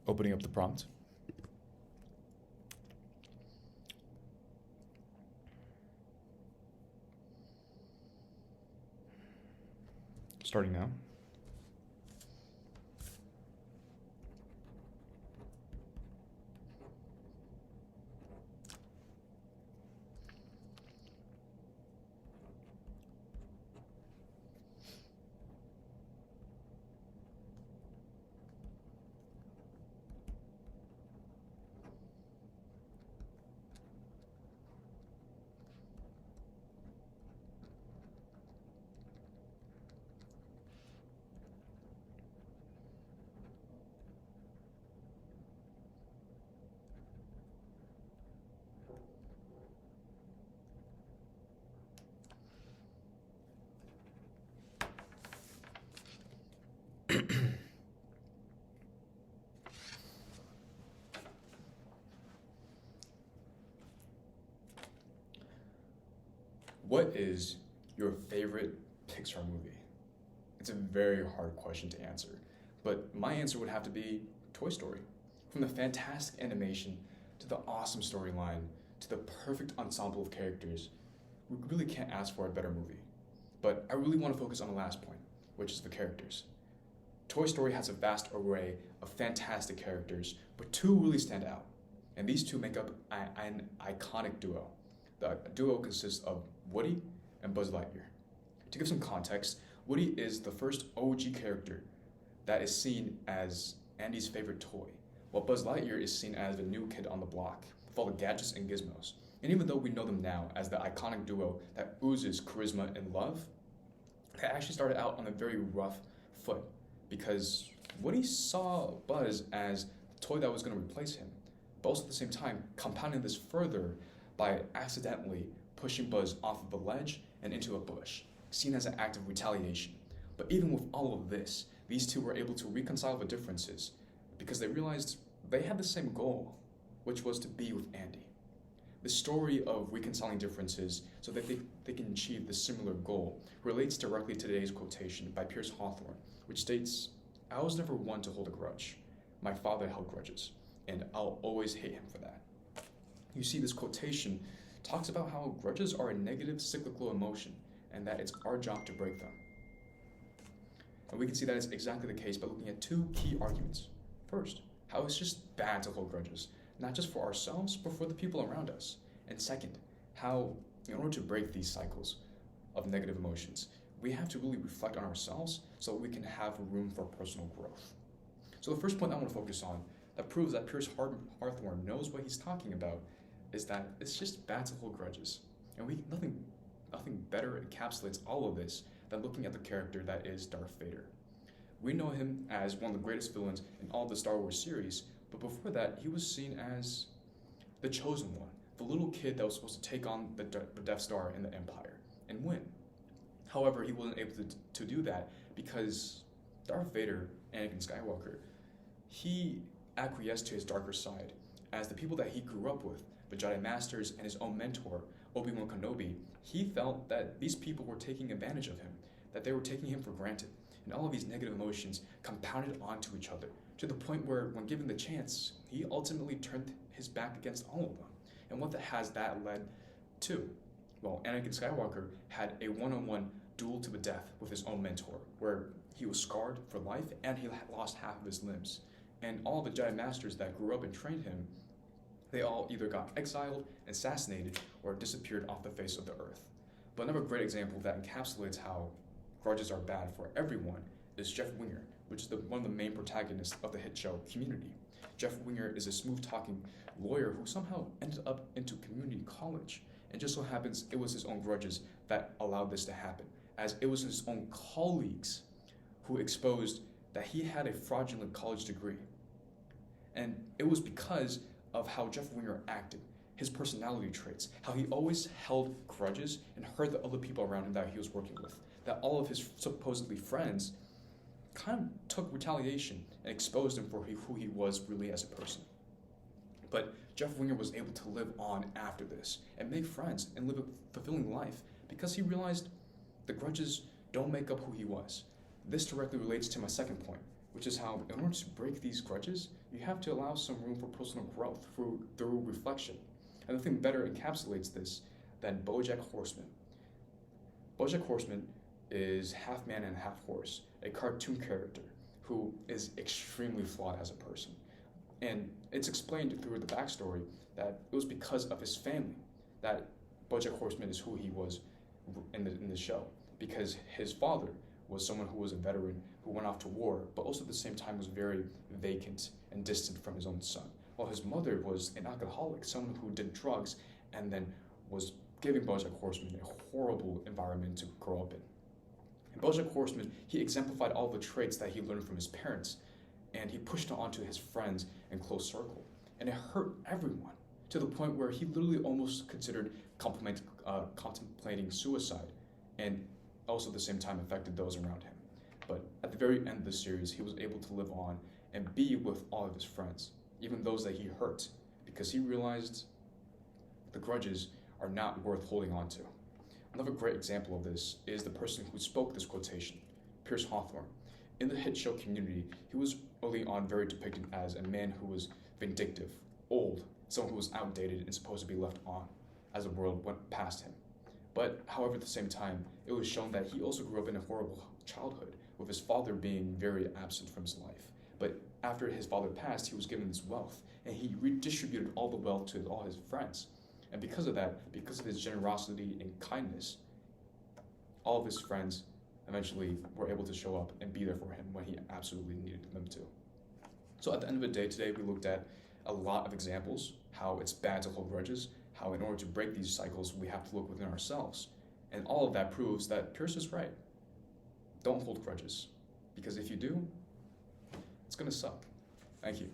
Opening up the prompt. Starting now. What is your favorite Pixar movie? It's a very hard question to answer, but my answer would have to be Toy Story. From the fantastic animation to the awesome storyline to the perfect ensemble of characters, we really can't ask for a better movie. But I really want to focus on the last point, which is the characters. Toy Story has a vast array of fantastic characters, but two really stand out. And these two make up an iconic duo. The duo consists of Woody and Buzz Lightyear. To give some context, Woody is the first OG character that is seen as Andy's favorite toy, while Buzz Lightyear is seen as the new kid on the block, with all the gadgets and gizmos. And even though we know them now as the iconic duo that oozes charisma and love, they actually started out on a very rough foot because Woody saw Buzz as the toy that was going to replace him, but also at the same time compounding this further by accidentally pushing Buzz off of the ledge and into a bush, seen as an act of retaliation. But even with all of this, these two were able to reconcile the differences because they realized they had the same goal, which was to be with Andy. The story of reconciling differences so that they can achieve the similar goal relates directly to today's quotation by Pierce Hawthorne, which states, "I was never one to hold a grudge. My father held grudges, and I'll always hate him for that." You see, this quotation talks about how grudges are a negative cyclical emotion and that it's our job to break them. And we can see that is exactly the case by looking at two key arguments. First, how it's just bad to hold grudges, not just for ourselves, but for the people around us. And second, how in order to break these cycles of negative emotions, we have to really reflect on ourselves so that we can have room for personal growth. So the first point I want to focus on that proves that Pierce Hawthorne knows what he's talking about is that it's just bad to hold grudges. And nothing better encapsulates all of this than looking at the character that is Darth Vader. We know him as one of the greatest villains in all the Star Wars series, but before that, he was seen as the chosen one, the little kid that was supposed to take on the Death Star and the Empire and win. However, he wasn't able to do that because Darth Vader, Anakin Skywalker, he acquiesced to his darker side as the people that he grew up with, the Jedi Masters and his own mentor, Obi-Wan Kenobi, he felt that these people were taking advantage of him, that they were taking him for granted. And all of these negative emotions compounded onto each other to the point where, when given the chance, he ultimately turned his back against all of them. And what has that led to? Well, Anakin Skywalker had a one-on-one duel to the death with his own mentor, where he was scarred for life and he lost half of his limbs. And all the Jedi Masters that grew up and trained him, they all either got exiled, assassinated, or disappeared off the face of the earth. But another great example that encapsulates how grudges are bad for everyone is Jeff Winger, which is one of the main protagonists of the hit show Community. Jeff Winger is a smooth-talking lawyer who somehow ended up into community college. And just so happens it was his own grudges that allowed this to happen, as it was his own colleagues who exposed that he had a fraudulent college degree. And it was because of how Jeff Winger acted, his personality traits, how he always held grudges and hurt the other people around him that he was working with, that all of his supposedly friends kind of took retaliation and exposed him for who he was really as a person. But Jeff Winger was able to live on after this and make friends and live a fulfilling life because he realized the grudges don't make up who he was. This directly relates to my second point, which is how, in order to break these grudges, you have to allow some room for personal growth through reflection. And nothing better encapsulates this than BoJack Horseman. BoJack Horseman is half man and half horse, a cartoon character who is extremely flawed as a person. And it's explained through the backstory that it was because of his family that BoJack Horseman is who he was in the show, because his father was someone who was a veteran who went off to war, but also at the same time was very vacant and distant from his own son, while his mother was an alcoholic, someone who did drugs and then was giving BoJack Horseman a horrible environment to grow up in. In BoJack Horseman, he exemplified all the traits that he learned from his parents, and he pushed it onto his friends and close circle, and it hurt everyone to the point where he literally almost considered contemplating suicide, and also at the same time affected those around him. But at the very end of the series, he was able to live on and be with all of his friends, even those that he hurt, because he realized the grudges are not worth holding on to. Another great example of this is the person who spoke this quotation, Pierce Hawthorne. In the hit show Community, he was early on very depicted as a man who was vindictive, old, someone who was outdated and supposed to be left on as the world went past him. But however, at the same time, it was shown that he also grew up in a horrible childhood, with his father being very absent from his life. But after his father passed, he was given this wealth, and he redistributed all the wealth to all his friends. And because of that, because of his generosity and kindness, all of his friends eventually were able to show up and be there for him when he absolutely needed them to. So at the end of the day today, we looked at a lot of examples, how it's bad to hold grudges, how in order to break these cycles, we have to look within ourselves. And all of that proves that Pierce is right. Don't hold grudges, because if you do, it's gonna suck. Thank you.